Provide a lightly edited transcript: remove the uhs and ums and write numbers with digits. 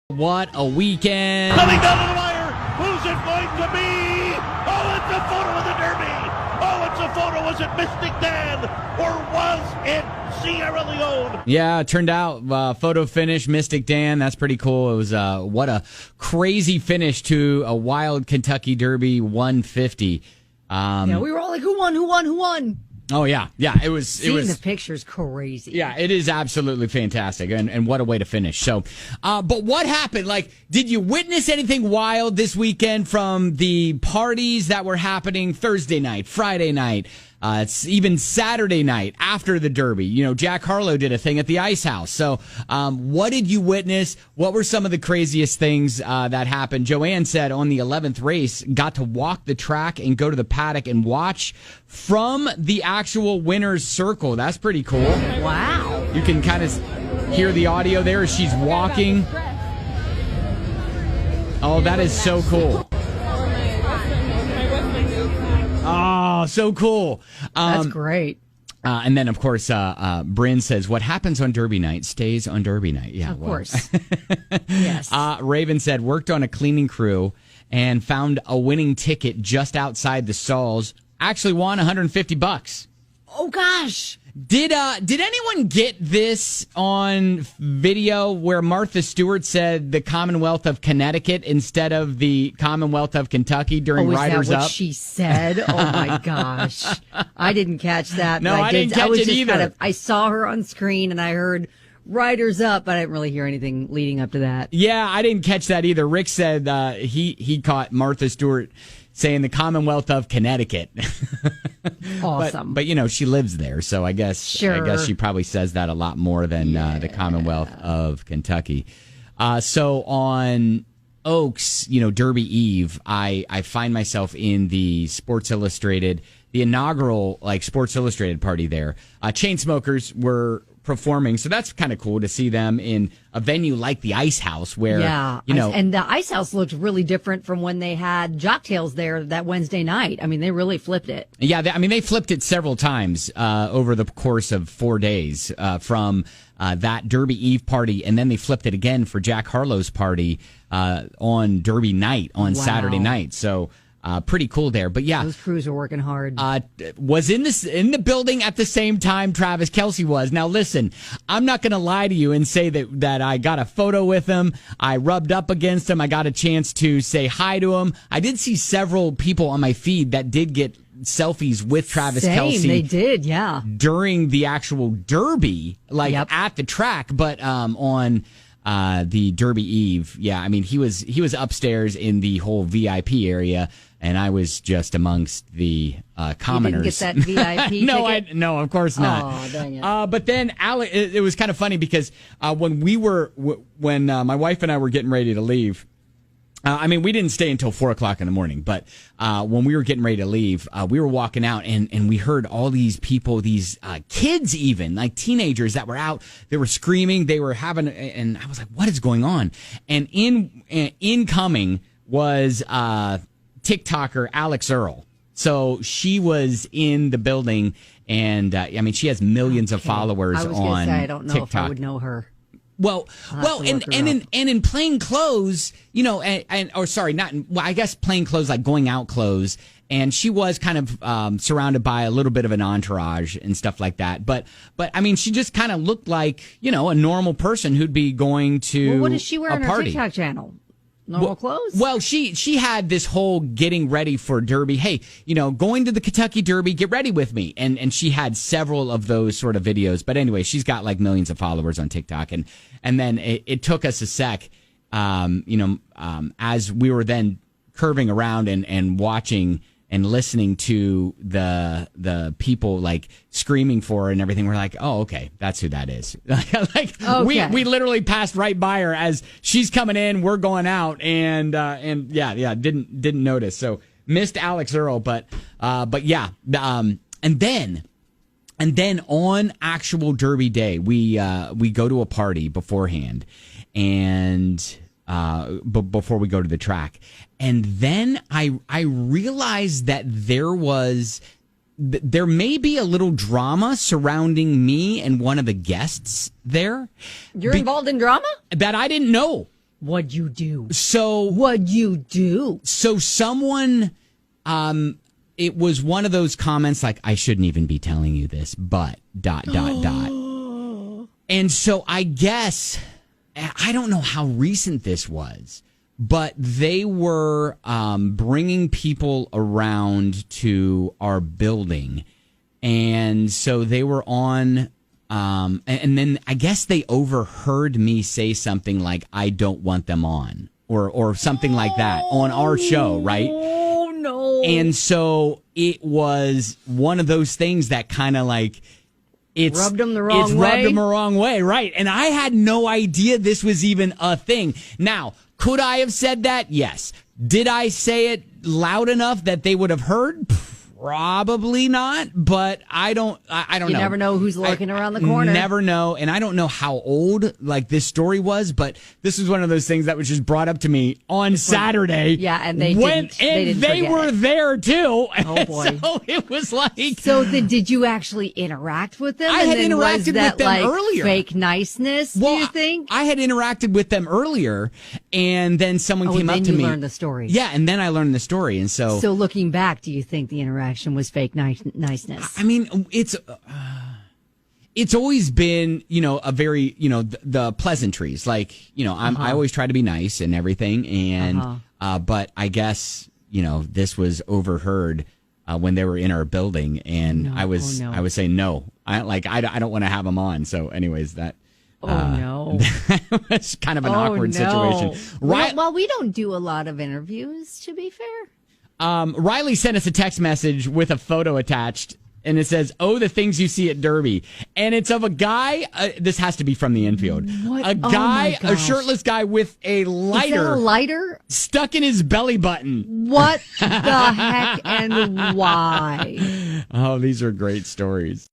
What a weekend. Coming down to the wire. Who's it going to be? Oh, it's a photo of the Derby. Oh, it's a photo. Was it Mystic Dan or was it Sierra Leone? Yeah, it turned out photo finish, Mystic Dan. That's pretty cool. It was what a crazy finish to a wild Kentucky Derby 150. Yeah, we were all like, who won? Oh, yeah. It was. Seeing the pictures crazy. Yeah, it is absolutely fantastic. And what a way to finish. So, but what happened? Like, did you witness anything wild this weekend from the parties that were happening Thursday night, Friday night? It's even Saturday night after the Derby. You know, Jack Harlow did a thing at the Ice House. So what did you witness? What were some of the craziest things that happened? Joanne said on the 11th race, got to walk the track and go to the paddock and watch from the actual winner's circle. That's pretty cool. Wow. You can kind of hear the audio there as she's walking. Oh, that is so cool. Oh, so cool. That's great. And then, of course, Bryn says, what happens on Derby night stays on Derby night. Yeah, of course. Yes. Raven said, worked on a cleaning crew and found a winning ticket just outside the stalls. Actually won $150. Oh, gosh. Did anyone get this on video where Martha Stewart said the Commonwealth of Connecticut instead of the Commonwealth of Kentucky during Riders Is that what Up? she said? Oh my gosh, I didn't catch that. No, I didn't catch it either. I saw her on screen and I heard Riders Up, but I didn't really hear anything leading up to that. Yeah, I didn't catch that either. Rick said he caught Martha Stewart saying the Commonwealth of Connecticut. Awesome. But you know, she lives there, so I guess she probably says that a lot more than the Commonwealth of Kentucky. So on Oaks, you know, Derby Eve, I find myself in the Sports Illustrated, the inaugural Sports Illustrated party there. Chainsmokers were performing, so that's kind of cool to see them in a venue like the Ice House where and the Ice House looked really different from when they had Jocktails there that Wednesday night. I mean, they really flipped it. Yeah, they flipped it several times over the course of 4 days from that Derby Eve party, and then they flipped it again for Jack Harlow's party on Derby night on Saturday night. So pretty cool there. But yeah, those crews are working hard. Was in the building at the same time Travis Kelce was. Now listen, I'm not going to lie to you and say that I got a photo with him. I rubbed up against him. I got a chance to say hi to him. I did see several people on my feed that did get selfies with Travis Kelce. They did, yeah. During the actual Derby, at the track, but on the Derby Eve, yeah. I mean, he was upstairs in the whole VIP area. And I was just amongst the commoners. You didn't get that VIP ticket? No, of course not. Oh, dang it. But then it was kind of funny because when my wife and I were getting ready to leave, we didn't stay until 4:00 in the morning. But when we were getting ready to leave, we were walking out and we heard all these people, these kids, even like teenagers that were out. They were screaming. They were having, and I was like, "What is going on?" And incoming was TikToker Alex Earl. So she was in the building, and she has millions of followers on TikTok. I was going to say, I don't know if I would know her. Well, in plain clothes, you know, I guess plain clothes, like going out clothes. And she was kind of surrounded by a little bit of an entourage and stuff like that. But I mean, she just kind of looked like, you know, a normal person who'd be going to Well, what does she wear a on her party. TikTok channel? Normal clothes? Well, she had this whole getting ready for Derby. Hey, you know, going to the Kentucky Derby, get ready with me. And she had several of those sort of videos. But anyway, she's got like millions of followers on TikTok. And then it took us a sec, as we were then curving around and watching and listening to the people like screaming for her and everything. We're like, oh, okay, that's who that is. Okay. we literally passed right by her as she's coming in, we're going out, and didn't notice. So missed Alex Earl, but yeah. And then on actual Derby day, we go to a party beforehand, and before we go to the track. And then I realized that there may be a little drama surrounding me and one of the guests there. You're involved in drama? That I didn't know. What'd you do? So What'd you do? So someone, it was one of those comments like, I shouldn't even be telling you this, but ... And so I guess, I don't know how recent this was, but they were bringing people around to our building. And so they were on, and then I guess they overheard me say something like, I don't want them on, or something like that on our show, right? Oh, no. And so it was one of those things that kind of like, rubbed them the wrong way. Rubbed them the wrong way, right? And I had no idea this was even a thing. Now, could I have said that? Yes. Did I say it loud enough that they would have heard? Probably not, but I don't know. You never know who's lurking around the corner. Never know, and I don't know how old like this story was, but this was one of those things that was just brought up to me on Saturday. Yeah, and they were it. there too. Oh boy! So it was like. So did you actually interact with them? I had interacted with them earlier. Fake niceness? Well, do you think? I had interacted with them earlier, and then someone came up to me. You learned the story. Yeah, and then I learned the story, and so. So looking back, do you think the interaction was fake niceness? I mean, it's always been, a very, the pleasantries. Like, I always try to be nice and everything, and but I guess this was overheard when they were in our building, and I was saying no. I don't want to have them on. So, anyways, that. No. That was kind of an awkward situation. Right. Well, we don't do a lot of interviews, to be fair. Riley sent us a text message with a photo attached, and it says, "Oh, the things you see at Derby," and it's of a guy. This has to be from the infield. What? A guy, Oh a shirtless guy with a lighter, Is that a lighter stuck in his belly button. What the heck and why? Oh, these are great stories.